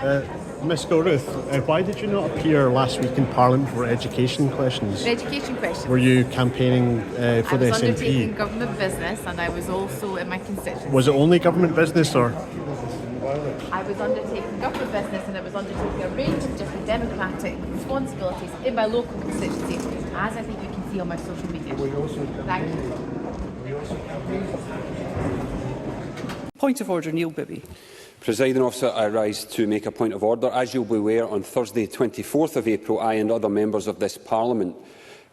Ms Gilruth, why did you not appear last week in Parliament for education questions? For education questions? Were you campaigning for the SNP? I was undertaking government business, and I was also in my constituency. Was it only government business, or? I was undertaking government business, and I was undertaking a range of different democratic responsibilities in my local constituency, as I think you can see on my social media. Thank you. Point of order, Neil Bibby. Presiding Officer, I rise to make a point of order. As you'll be aware, on Thursday, 24th of April, I and other members of this Parliament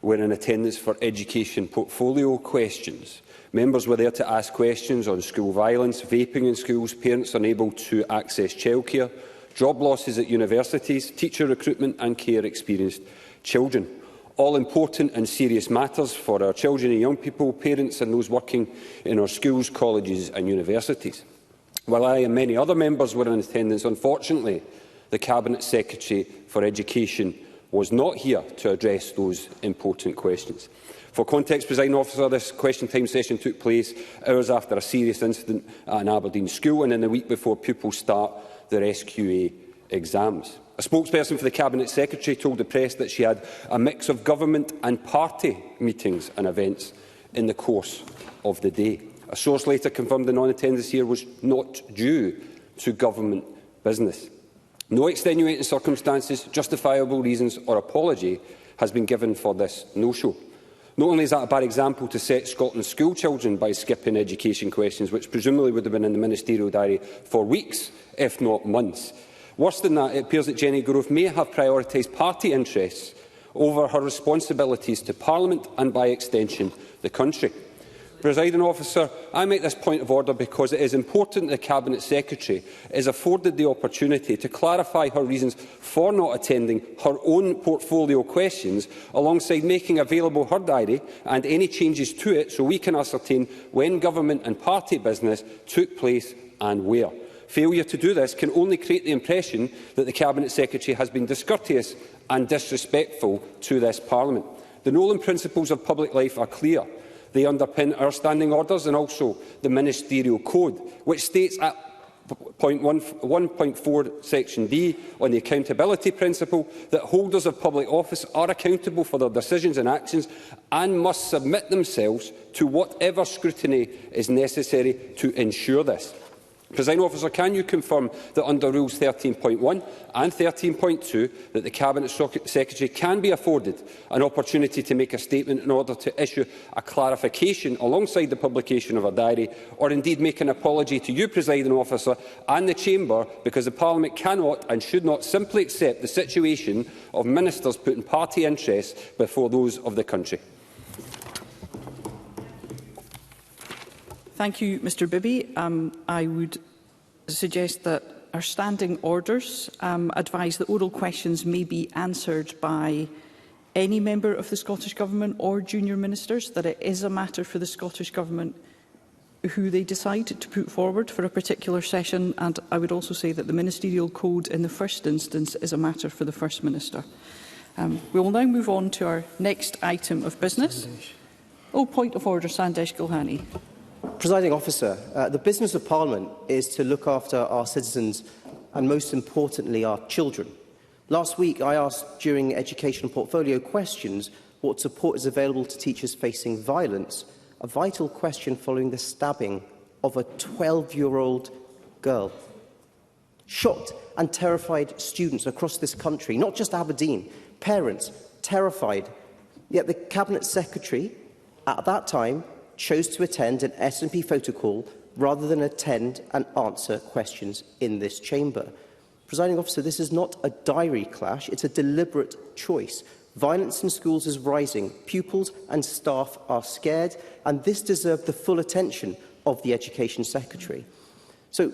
were in attendance for education portfolio questions. Members were there to ask questions on school violence, vaping in schools, parents unable to access childcare, job losses at universities, teacher recruitment and care experienced children. All important and serious matters for our children and young people, parents and those working in our schools, colleges and universities. While I and many other members were in attendance, unfortunately, the Cabinet Secretary for Education was not here to address those important questions. For context, Presiding Officer, this question time session took place hours after a serious incident at an Aberdeen school and in the week before pupils start their SQA exams. A spokesperson for the Cabinet Secretary told the press that she had a mix of government and party meetings and events in the course of the day. A source later confirmed the non-attendance here was not due to government business. No extenuating circumstances, justifiable reasons or apology has been given for this no-show. Not only is that a bad example to set Scotland's school children by skipping education questions, which presumably would have been in the ministerial diary for weeks, if not months. Worse than that, it appears that Jenny Gilruth may have prioritised party interests over her responsibilities to Parliament and, by extension, the country. Presiding Officer, I make this point of order because it is important that the Cabinet Secretary is afforded the opportunity to clarify her reasons for not attending her own portfolio questions, alongside making available her diary and any changes to it so we can ascertain when government and party business took place and where. Failure to do this can only create the impression that the Cabinet Secretary has been discourteous and disrespectful to this Parliament. The Nolan principles of public life are clear. They underpin our standing orders and also the Ministerial Code, which states at point 1.4 section D on the accountability principle that holders of public office are accountable for their decisions and actions and must submit themselves to whatever scrutiny is necessary to ensure this. Presiding Officer, can you confirm that under Rules 13.1 and 13.2 that the Cabinet Secretary can be afforded an opportunity to make a statement in order to issue a clarification alongside the publication of a diary, or indeed make an apology to you, Presiding Officer, and the Chamber, because the Parliament cannot and should not simply accept the situation of ministers putting party interests before those of the country? Thank you, Mr Bibby. I would suggest that our standing orders advise that oral questions may be answered by any member of the Scottish Government or junior ministers, that it is a matter for the Scottish Government who they decide to put forward for a particular session, and I would also say that the Ministerial Code in the first instance is a matter for the First Minister. We will now move on to our next item of business. Point of order, Sandesh Gulhane. Presiding Officer, the business of Parliament is to look after our citizens and, most importantly, our children. Last week, I asked during education portfolio questions what support is available to teachers facing violence, a vital question following the stabbing of a 12-year-old girl. Shocked and terrified students across this country, not just Aberdeen, parents terrified. Yet the Cabinet Secretary at that time chose to attend an SNP photo call rather than attend and answer questions in this chamber. Presiding Officer, this is not a diary clash, it's a deliberate choice. Violence in schools is rising, pupils and staff are scared, and this deserved the full attention of the Education Secretary. So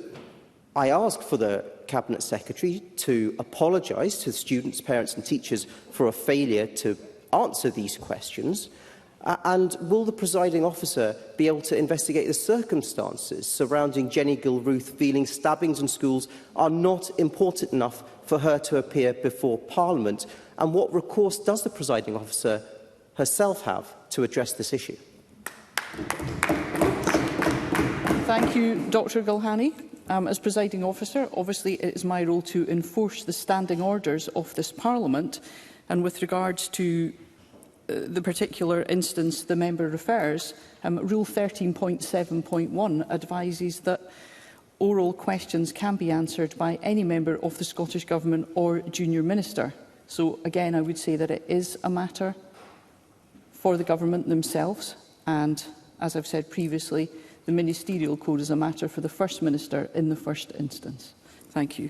I asked for the Cabinet Secretary to apologise to students, parents and teachers for a failure to answer these questions. And will the presiding officer be able to investigate the circumstances surrounding Jenny Gilruth feeling stabbings in schools are not important enough for her to appear before Parliament? And what recourse does the presiding officer herself have to address this issue? Thank you, Dr Gulhane. As presiding officer, obviously it is my role to enforce the standing orders of this Parliament, and with regards to the particular instance the member refers, Rule 13.7.1 advises that oral questions can be answered by any member of the Scottish Government or junior minister. So again, I would say that it is a matter for the Government themselves, and as I've said previously, the ministerial code is a matter for the First Minister in the first instance. Thank you.